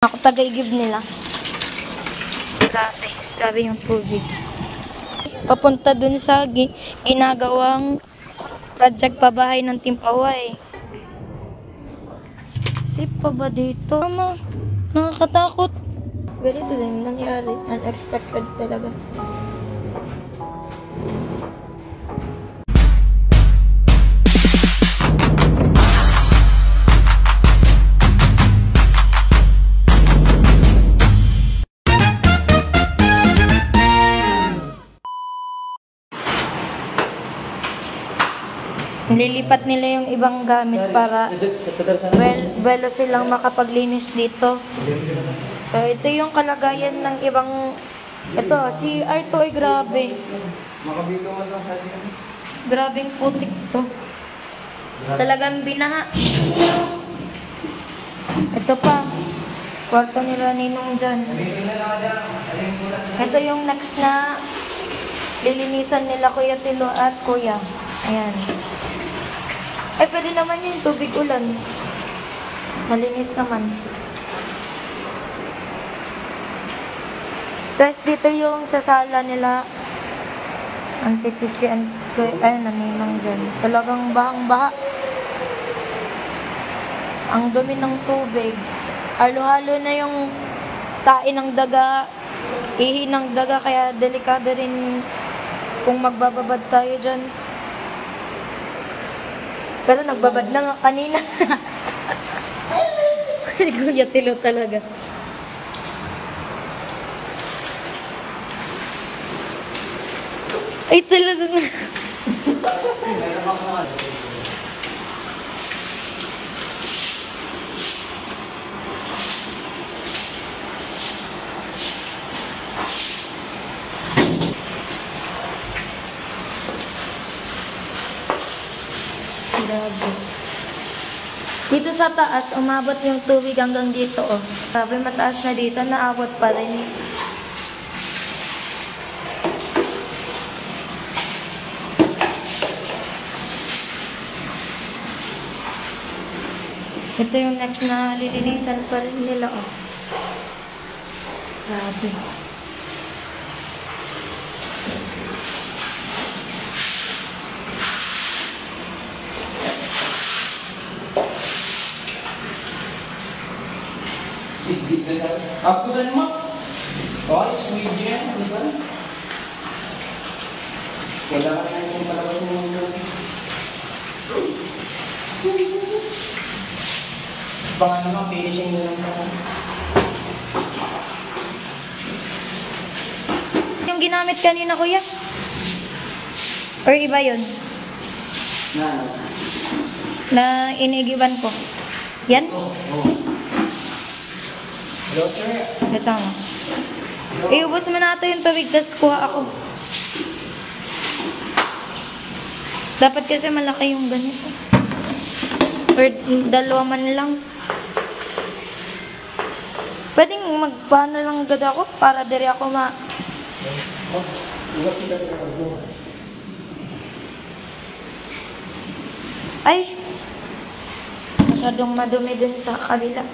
Ako taga-igib nila. Grabe yung tubig. Papunta dun sa ginagawang project pabahay ng Timpaway. Safe pa ba dito? Mama, nakakatakot. Ganito din nangyari. Unexpected talaga. Nililipat nila yung ibang gamit para well silang makapaglinis dito. So, ito yung kalagayan ng ibang... Ito, si Arto ay grabe. Grabing putik to. Talagang binaha. Ito pa. Kwarto nila ninong dyan. Ito yung next na lilinisan nila Kuya Tilo at Kuya. Ayan. Ay, pwede naman yung tubig ulan. Malinis naman. Tapos dito yung sa sala nila. Auntie Chichi and ay, naninang dyan. Talagang bahang-baha. Ang dumi ng tubig. Halo-halo na yung tae ng daga, ihi ng daga, kaya delikado rin kung magbababad tayo dyan. Pero nagbabad na nga kanina. Kuya Tilo talaga. Ay, talaga nga. Grabe. Dito sa taas, umabot yung tubig hanggang dito, oh. Grabe, mataas na dito, naabot pa rin. Ito yung next na lilinisan pa rin nila, oh. Grabe. Aku sa naman. Oh, sweet yan. Ano ba? Wala ka na yung palabas mo mga. Baka naman, finishing na lang ako. Yung ginamit kanina, Kuya? Or iba yun? Na inigiban ko. Yan? Oo. Hello, sir. Ito mo. Iubos mo natin yung tubig, tapos kuha ako. Dapat kasi malaki yung ganito. Or dalawa man lang. Pwedeng magpaano lang agad ako para diri ako Ay! Masyadong madumi dun sa kabila.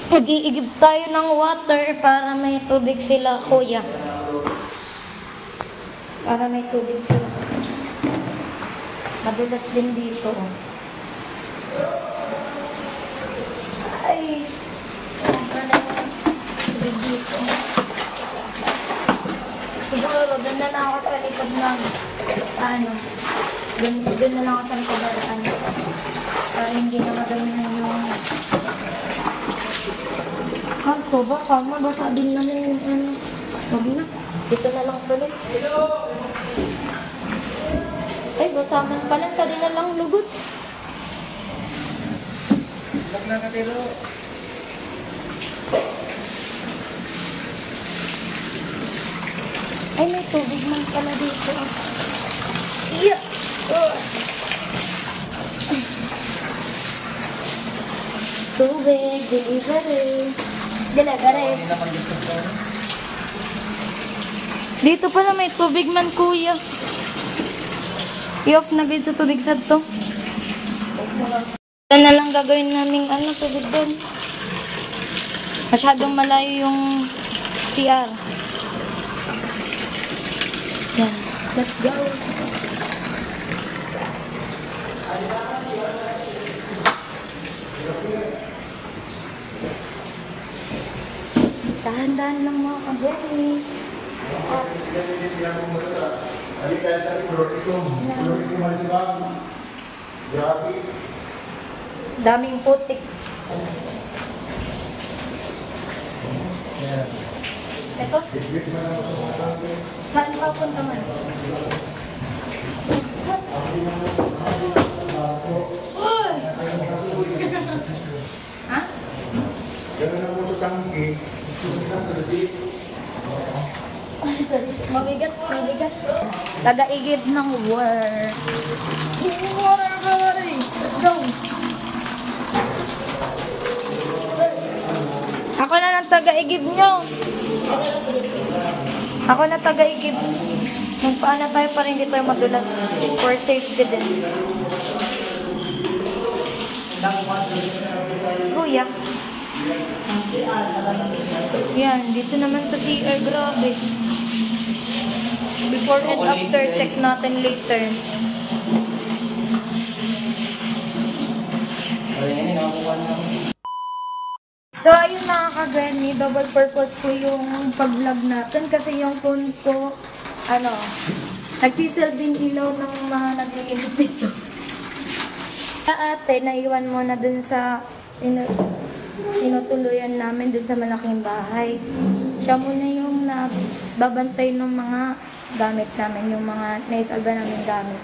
Mag-iigib tayo ng water para may tubig sila, Kuya. Para may tubig sila. Madulas din dito. Ay! Para yung tubig dito. Siguro, doon na lang ako sa likod ng doon na lang ako sa likod ng para hindi na madamihan yung soba, kama, basa din naman yung Huwag na. Dito na lang tuloy. Ay, basaman pala. Sa din na lang lugod. Huwag na ka, Tilo. Ay, may tubig man pala dito. Yeah! Tubig, delivery. Dito pala may tubig man, Kuya. I-off na guys sa tubig sa to. Ito na lang gagawin namin tubig doon. Masyadong malayo yung CR. Yan. Let's go. Dahan-dahan lang mga kabeli. Daming putik. Ito? Saan pa punta man? Uy! Ha? Mabigat, mabigat. Taga-igib ng war. Water, water! Let's go! Ako na ng taga-igib nyo. Ako na taga-igib. Magpaana tayo para hindi tayo madulas. For safety din. Kuya. Yan, dito naman sa CR. Grabe. Before and after, check natin later. So, ayun mga ka-Granny, double purpose ko yung pag-vlog natin kasi yung phone ko, nagsisilbing ilaw ng mga naglilinis dito. Ate, naiwan mo na dun sa tinutuluyan namin dun sa malaking bahay. Siya muna yung nagbabantay ng mga gamit namin, yung mga naisalba namin gamit.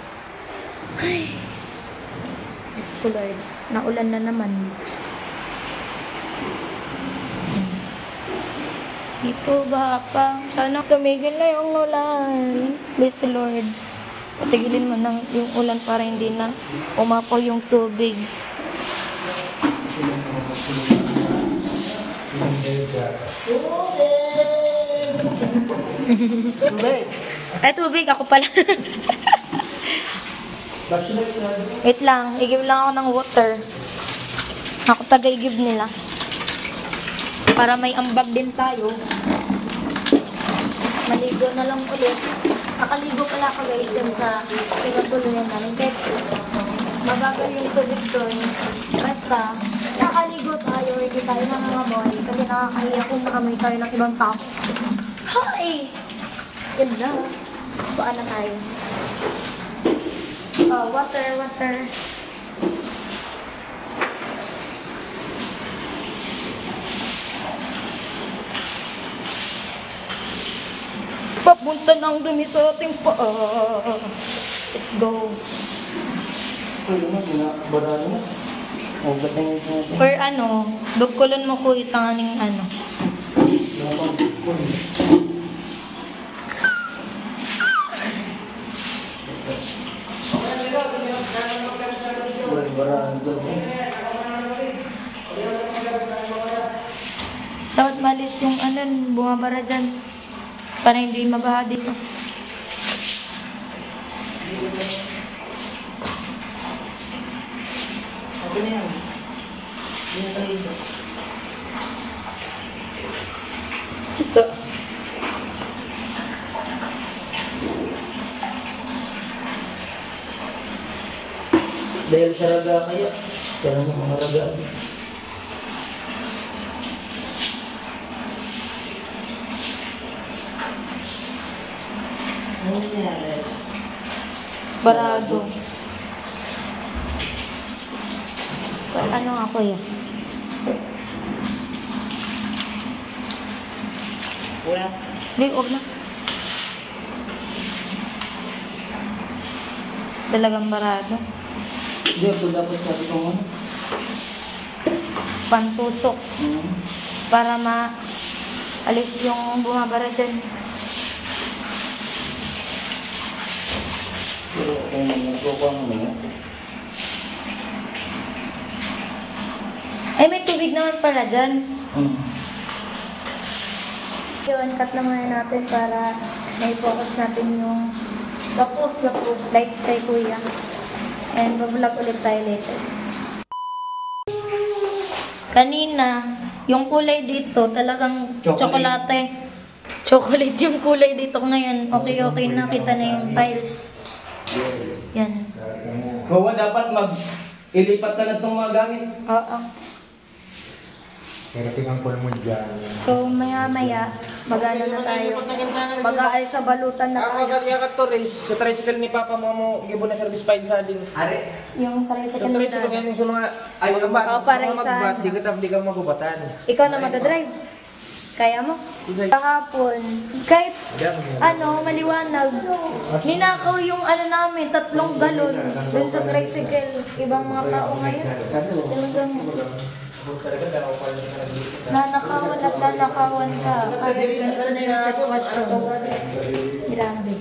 Ay, Diyos ko Lord, naulan na naman. Dito ba pa? Sana tumigil na yung ulan. Please Lord, patigilin mo ng yung ulan para hindi na umapaw yung tubig. Tubig. Ay, tubig. Ako pala. Wait lang. Igib lang ako ng water. Ako taga-igib nila. Para may ambag din tayo. Maligo na lang ulit. Nakaligo pala ako guys dyan sa pinatuluyan namin. Kahit mabagal yung tubig doon. Basta, nakaligo tayo. Hindi tayo nangangamoy. Kasi nakakahiya kung makamoy tayo ng ibang tao. Hi! Yan na. Baan na tayo. Oh, water, water. Papunta ng dumi sa ating paa. Let's go. Barano mo. Huwag na yung sinabi. Or dugkulon mo ko itanganing Barano. Dapat malis yung bumabara dyan. Para hindi mabaha dito. Okay na yan. Hindi na tayo isa. Ito. Dahil sa raga kaya. Kaya mo mga raga. Barado. Ano nga kuya? Wala. Hindi, huwag na. Talagang barado. Hindi, ito dapat sabi ko mo. Pantusok. Para ma-alis yung bumabara dyan. Pero kung nagkukuha mo na. Ay, may tubig naman pala dyan. I-on-cut na muna natin para na-focus natin yung gapos lights kay kuya. And bablog ulit tayo later. Kanina, yung kulay dito talagang Chocolate. tsokolate. Chocolate yung kulay dito ngayon. Okay na. Kita na yung tiles. Yan. Kuha dapat ilipat ka na itong mga gamit. Oo. Kaya tingnan ko mo dyan. So, maya-maya, mag-ano na tayo. Mag-aay sa balutan na tayo. Yakat to, Riz. Sa tricycle ni Papa mo, gibo na service file sa din. Ari. Yung Sa tricycle tricycle na. yan yung mga ay mga bat. Oo, para Mga isa. magbat, di ka magubatan. Ikaw na magdadrive. Kaya mo? Kahapon, kahit maliwanag, ninakaw yung namin, 3 galon dun sa tricycle. Ibang mga tao ngayon. Talagang nanakawan at nanakawan ka. Kahit ganito na yung sitwasyon. Grabe.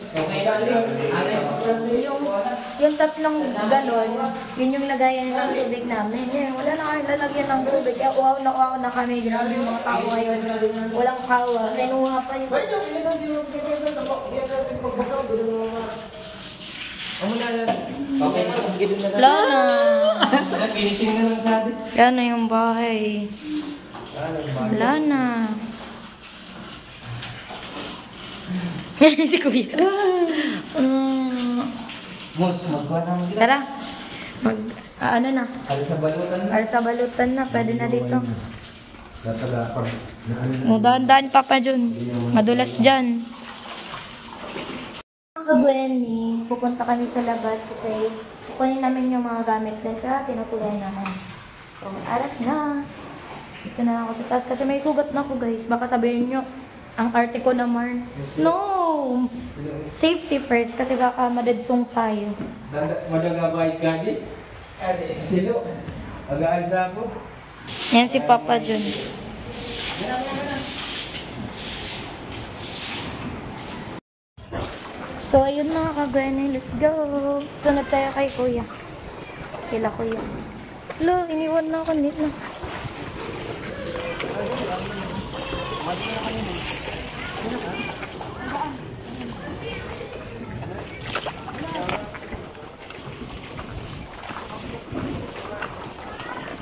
Yung 3 galon, yun yung lagayan ng tubig namin. Wala na kami lalagyan ng tubig. Uhaw na kami. Grabe yung mga tao ngayon. Walang kawa. Kinuha pa yun. Okay na, sige doon na. Wala na. Finishing na lang sa atin. Yan na yung bahay. Wala na. Si Kuya. Mos, magkuha na mo sila. Tara. Ano na? Alis na balutan na. Alsa balutan na. Pwede na dito. Dataga pag Dahan-dahan pa pa dyan. Madulas dyan. Mga kabweni, pupunta kami sa labas kasi kukunin namin yung mga gamit din. Kaya tinutuloy namin. So, arat na. Dito na ako sa taas kasi may sugat na ako guys. Baka sabihin nyo, ang arte ko naman. No! Safety first kasi baka madadsong tayo. Madagabay ka di? Sino? Mag-aalsa ako. Yan si Papa John. So, ayun na kagani. Let's go. Sunod tayo kay Kuya. Kila Kuya. Hello, iniwan na ako nito.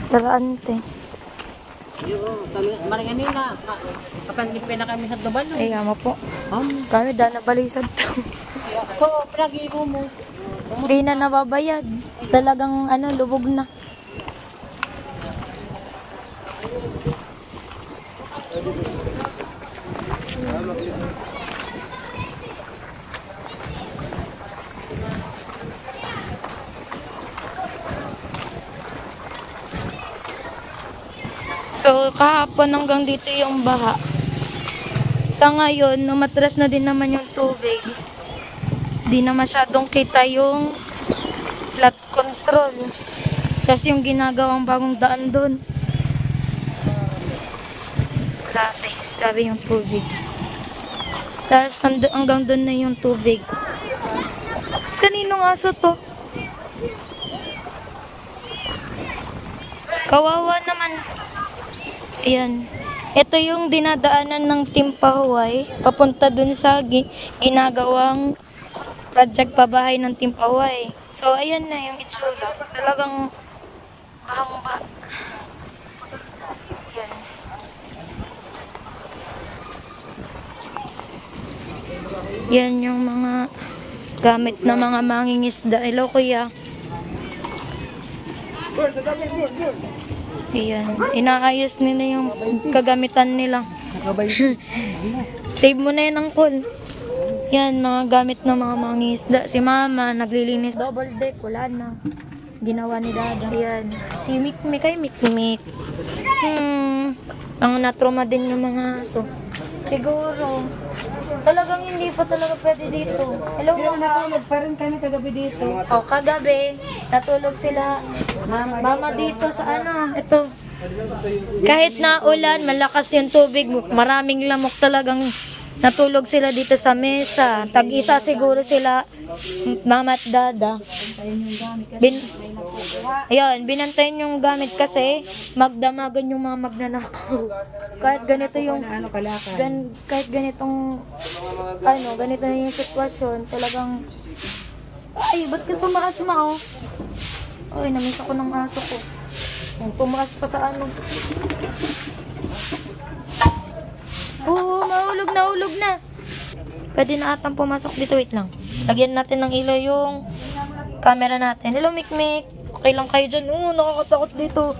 Tagaante. Maringanina, kapanlipin na kami sa Duban. Ay, ama po. Kami daan na balisad to. So, palagi mo. Hindi na nababayad. Talagang lubog na. So, kahapon hanggang dito yung baha. Sa ngayon, numatras na din naman yung tubig. Di na masyadong kita yung flood control. Kasi yung ginagawang bagong daan doon. Grabe. Grabe yung tubig. Tapos hanggang doon na yung tubig. Tapos kaninong aso to? Kawawa naman. Ayan. Ito yung dinadaanan ng Team Pahuay. Papunta dun sa ginagawang project pabahay ng Team Pahuay. So, ayan na yung itsura. Talagang bahang-bah. Ayan. Yan yung mga gamit na mga mangingisda. Hello, Kuya. Ayan. Inaayos nila yung kagamitan nila. Save mo na yan, Uncle. Yan, mga gamit ng mga mangingisda. Si Mama, naglilinis. Double deck, wala na. Ginawa ni Dada. Ayan. Si Mikmik ay Mikmik. Ang natroma din yung mga aso. Siguro. Talagang hindi pa talaga pwede dito. Hello, Mama. Natulog pa rin kami kagabi dito. O, kagabi, natulog sila. Mama dito sa ito. Kahit na ulan, malakas yung tubig, maraming lamok talagang natulog sila dito sa mesa. Tag-isa siguro sila, Mama at Dada. Ayun, binantayan yung gamit kasi magdamagan yung mga magnanakaw. Kahit ganito yung kahit ganitong ganito na yung sitwasyon, talagang ay, ba't ka tumaas ma, oh? Ay, namiss ako ng aso ko. Pumakas pa sa ano. Oo, mahulog na. Pwede na atang pumasok dito. Wait lang. Lagyan natin ng ilaw yung camera natin. Hello, Mikmik. Okay lang kayo dyan. Oo, nakakatakot dito.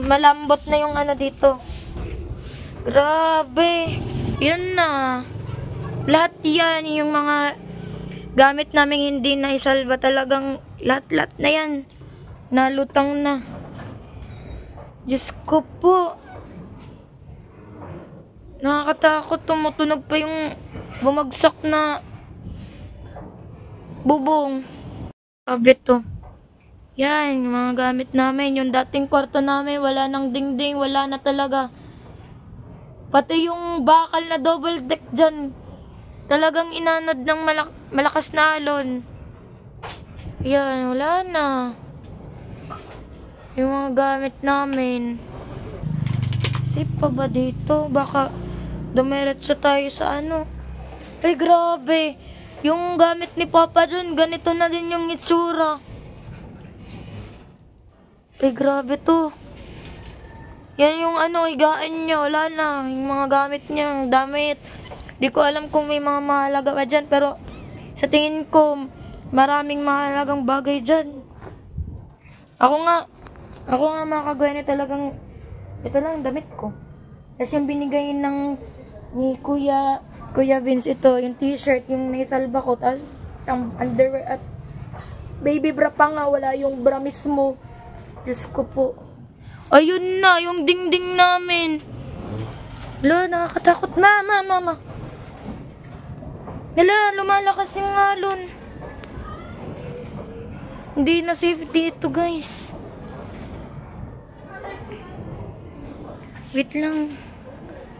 Malambot na yung ano dito. Grabe. Yun na. Lahat yan, yung mga gamit namin hindi na isalba, talagang lahat na yan. Nalutang na. Diyos ko po. Nakakatakot, tumutunog pa yung bumagsak na bubong. Sabi to. Yan, yung mga gamit namin. Yung dating kwarto namin, wala nang dingding, wala na talaga. Pati yung bakal na double deck dyan, talagang inanod ng malakas na alon. Yan, wala na. Yung mga gamit namin. Safe pa ba dito? Baka dumiretso tayo sa ano. Ay, grabe. Yung gamit ni Papa dun, ganito na din yung itsura. Ay, grabe to. Yan yung ano, higaan niya. Wala na. Yung mga gamit niya, yung damit. Di ko alam kung may mga mahalaga pa dyan. Pero sa tingin ko, maraming mahalagang bagay dyan. Ako nga mga kagawin talagang, ito lang damit ko. Tapos yung binigay ni Kuya Vince, ito, yung t-shirt, yung naisalba ko. Tapos isang underwear at baby bra pa nga. Wala yung bra mismo. Diyos ko po. Ayun na, yung dingding namin. Hala, nakakatakot. Mama. Hala, lumalakas yung alon. Hindi na safe dito, guys. Wait lang.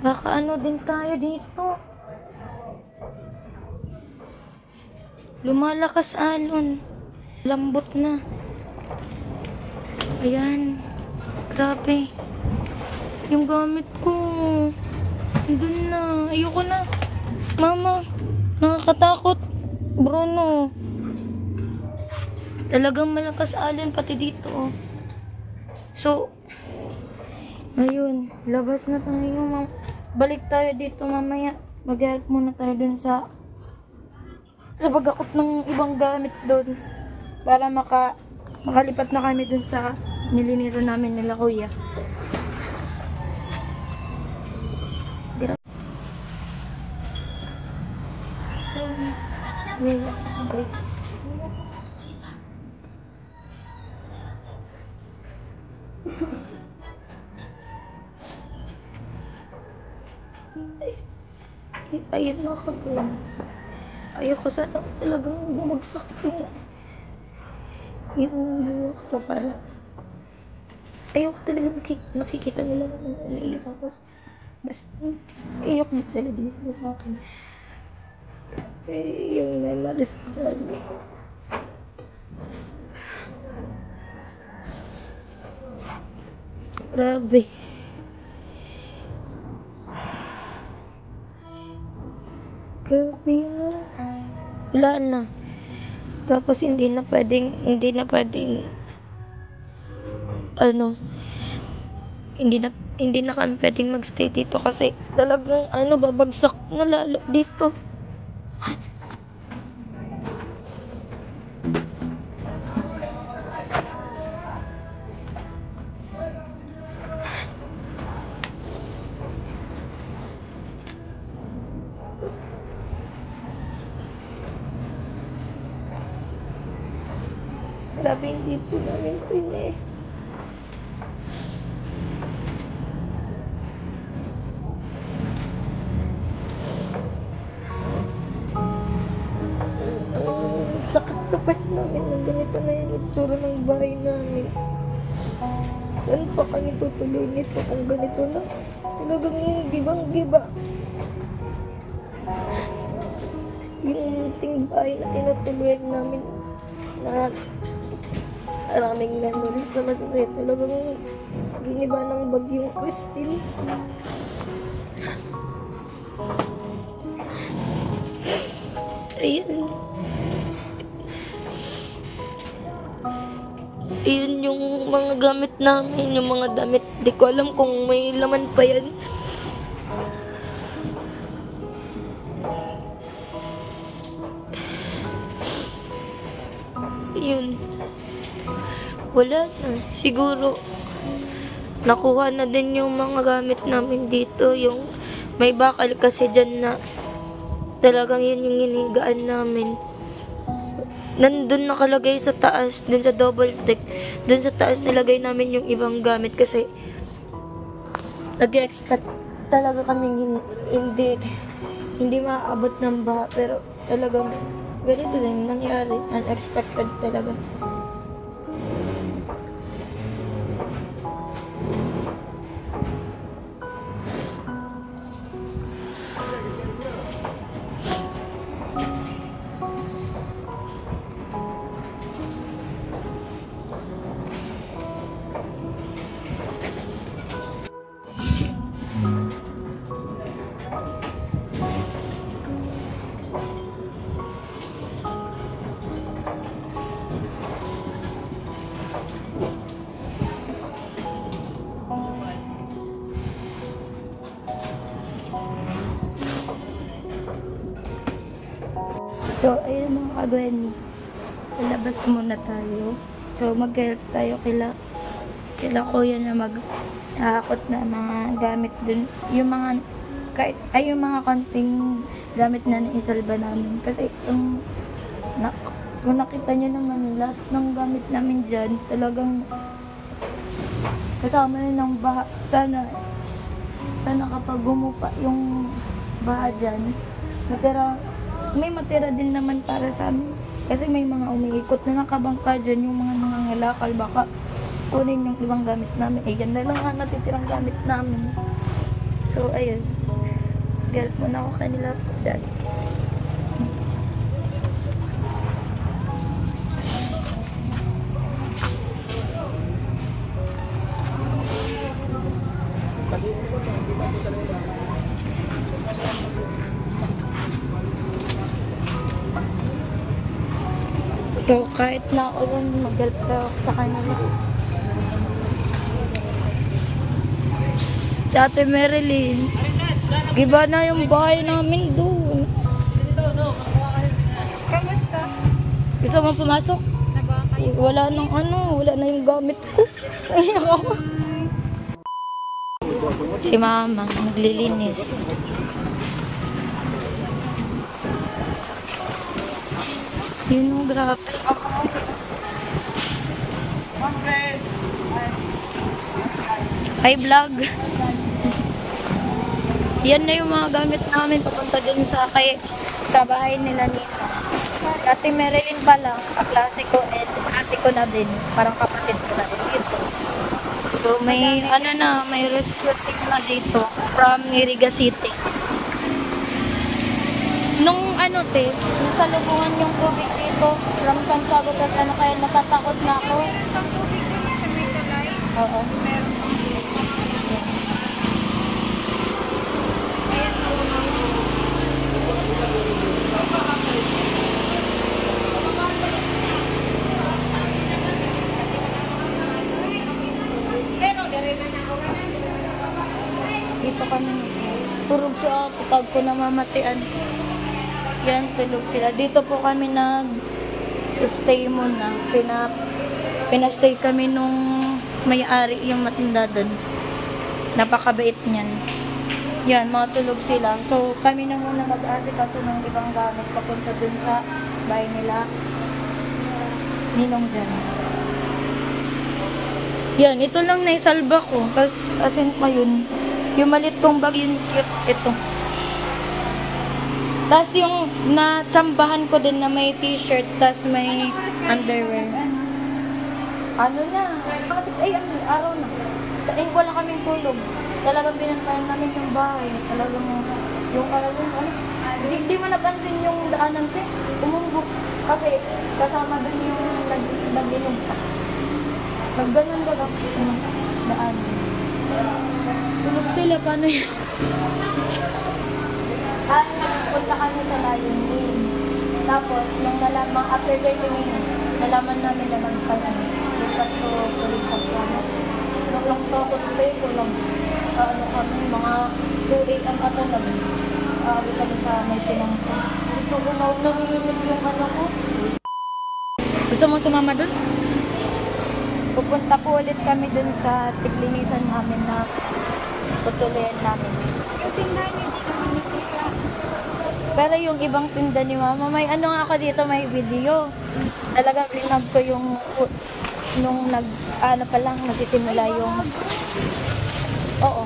Baka ano din tayo dito. Lumalakas alon. Lambot na. Ayan. Grabe. Yung gamit ko. Doon na. Ayoko na. Mama. Nakakatakot. Bruno. Talagang malakas alon pati dito. Oh. So, ayun. Labas na tayo. Balik tayo dito mamaya. Mag-help muna tayo dun sa pag-akot ng ibang gamit doon. Para makalipat na kami dun sa nilinisan namin nila kuya. Ayun na ako doon. Ayoko sana talagang bumagsak yung buwak ko para ayoko talaga nakikita nila naman naiiyak ako. Basta ayoko na talaga sila sa akin. Yung memories ko grabe. Grabe yan. Wala na. Tapos hindi na pwedeng ano, hindi na kami pwedeng magstay dito kasi talagang babagsak na lalo dito. Grabe, hindi po namin ito eh. Sakit sa part namin na ganito na yung itsura ng bahay namin. Saan pa kami tutuloy nito kung ganito na? Talagang gibang-giba. Yung ting bahay na tinutuloy namin na maraming memories na masasaya. Talagang giniba ng bagyong Christine. Ayan. Iyon yung mga gamit namin, yung mga damit. Di ko alam kung may laman pa yan. Yun. Wala na. Siguro, nakuha na din yung mga gamit namin dito. Yung may bakal kasi dyan na talagang yun yung hinigaan namin. Nandun nakalagay sa taas, dun sa double deck. Dun sa taas nilagay namin yung ibang gamit kasi nag-expect talaga kaming hindi maaabot ng baha, pero talagang ganito din nangyari. Unexpected talaga. So, ayun mga kagwen, ilabas muna tayo. So, mag-help tayo kila kuya na mag-aakot na mga gamit dun. Yung mga, yung mga konting gamit na naisalba namin. Kasi kung nakita nyo naman, lahat ng gamit namin dyan, talagang kasama yun ng baha. Sana kapag gumupa yung baha dyan, may matira din naman para sa amin. Kasi may mga umiikot na nakabangka dyan, yung mga nangangalakal, baka kunin yung ibang gamit namin. Yan na lang ang natitirang gamit namin. So, ayun. Help muna ako kanila. Dad. So, kahit na ako lang mag-help ako sa kanila. Si Ate Marilyn, iba na yung bahay namin doon. Kamusta? Gusto mo pumasok? Wala na yung gamit ko. Ayak ako. Si Mama, naglilinis. Yun yung grabe. Hi vlog. Yan na yung mga gamit namin papunta dun sa bahay nila Nina. Ate Marilyn pala, kaklase ko, and ate ko na din. Parang kapatid ko na din dito. So may may rescue team na dito from Iriga City. Nung nasalubungan yung tubig dito, from Santiago, tapos kaya natatakot na ako. Ang tubig doon sa may tulay? Oo. Meron. Ayan po. Pero, dari na ako. Dito kami. Turog siya kapag ko namamatian. Yan, tulog sila. Dito po kami nag-stay muna. Pinastay kami nung may-ari yung matinda doon. Napakabait niyan. Yan, mga tulog sila. So, kami na muna mag-asikaso ng ibang gamit papunta dun sa bahay nila. Ninong dyan. Yan, ito lang naisalba ko. Tapos, asin pa yun. Yung malit kong bag, yun cute. Ito. Tapos yung natsambahan ko din na may t-shirt, tapos may underwear. Ano na? Mga 6 a.m. araw na. Wala kaming tulog. Talagang binantayan namin yung bahay. Talagang yung hindi mo napansin yung daanan ko. Umumbok. Kasi kasama dun yung nag-inom. Pag-ganon ka daan. Tulog sila, paano yun? Punta kami sa Lion King. Tapos, nung after 30 minutes, nalaman namin na nagpanan. Kaso, tuloy sa plano. Nalang takot tayo ko lang. Ano kami, mga 2 a.m. ata naman. Aabi kami sa may pinangko. Ito ko nanginginig yung ano ko. Gusto mo sumama dun? Pupunta po ulit kami dun sa tiglinisan namin na tutuloyan namin. Yung tindahan niyo dito minisira. Pero yung ibang tinda ni Mama, may ano nga ako dito, may video. Talagang rinab ko yung nung ano pa lang, nagsisimula yung oo,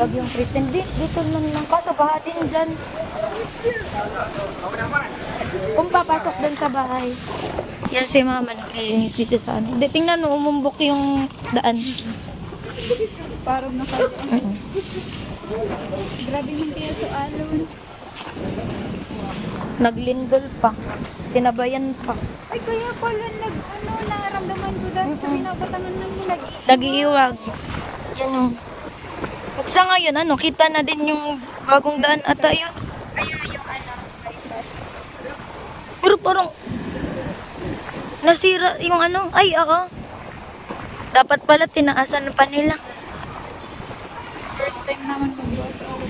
yung Kristen. Dito lang kaso baha din dyan. Kung papasok dun sa bahay. Yan si Mama, naglilinis dito sa ano. Di, tingnan mo, umumbok yung daan. Parang naka... Grabe yung kaya sa alon. Naglindol pa. Sinabayan pa. Ay, kaya pala naramdaman ko dahil sa binabatangan ng mulag. Nag-iiwag. Yan o. Sa ngayon, ano, kita na din yung bagong daan ata yun. Ayun, yung bypass. Pero parang nasira yung ano. Ay, ako. Dapat pala tinaasan pa nila. First time naman magbuha sa alon.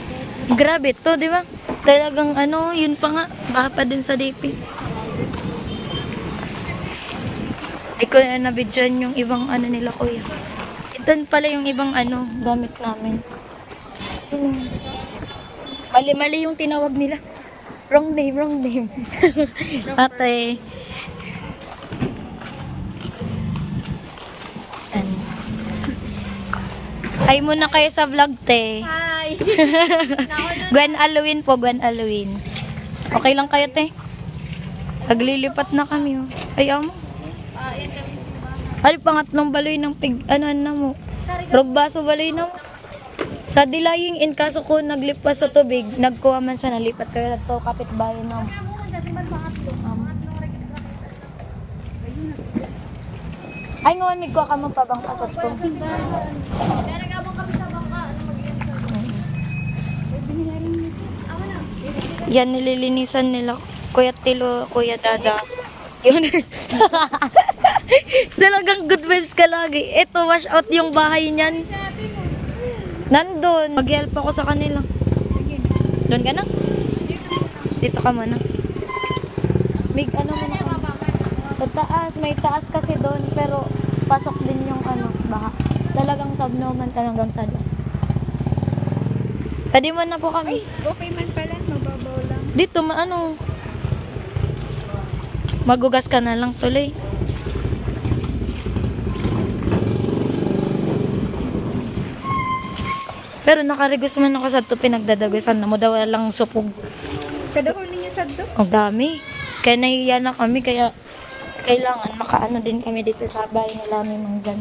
Grabe to, di ba? Talagang ano, yun pa nga. Baka pa din sa DP. Di ko na nabidyan yung ibang ano nila, kuya. Ito pala yung ibang ano, gamit namin. Mali-mali yung tinawag nila. Wrong name, wrong name. Ate. Ano? Hi muna kayo sa vlog, te. Hi! Gwen Halloween po, Gwen Halloween. Okay lang kayo, te? Naglilipat na kami, oh. Ay, amo. Ay, pangatlong baloy ng ano na mo. Rugbaso baloy na mo. Sa dilaying in kaso ko naglipas sa tubig, nagkuha man sa nalipat kayo na to kapitbahay na mo. Ay, ngayon may kuha ka mo pa bang kasot ko. Kaya nag-abang kami sa bangka. Ano mag-iyan Yan, nililinisan nila. Kuya Tilo, Kuya Dada. Yun. Talagang good vibes ka lagi. Ito, wash out yung bahay niyan. Nandun. Mag-help ako sa kanila. Doon ka na? Dito ka muna. May ano mo na. Sa taas. May taas kasi doon. Pero pasok din yung ano, baha. Talagang tabnoman talagang sada. Sadi mo na po kami. Okay man pala, mababaw lang. Dito, ano. Magugas ka na lang tuloy. Pero nakarigos man ako sa ito, pinagdadagusan na mo daw lang supog. Kadahol ninyo sa do? Ang dami. Kaya nahiya na kami, kaya kailangan makaano din kami dito sa bahay nila may mang dyan.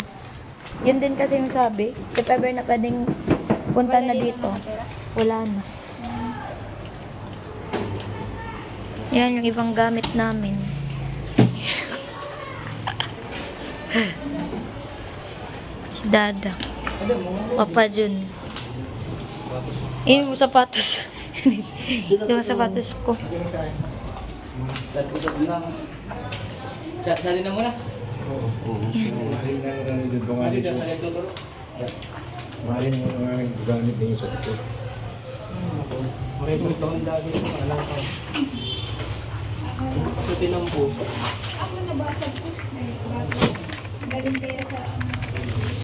Yun din kasi yung sabi, if ever na pwedeng punta na dito, wala na. Yan yung ibang gamit namin. Si Dada. Papa Jun. Yung sapatos. Yung sapatos ko. Sali na muna. Mahalin mo ang aming gamit ninyo sa ito. Ito tinampo. Ako nabasag ko. Galing kaya sa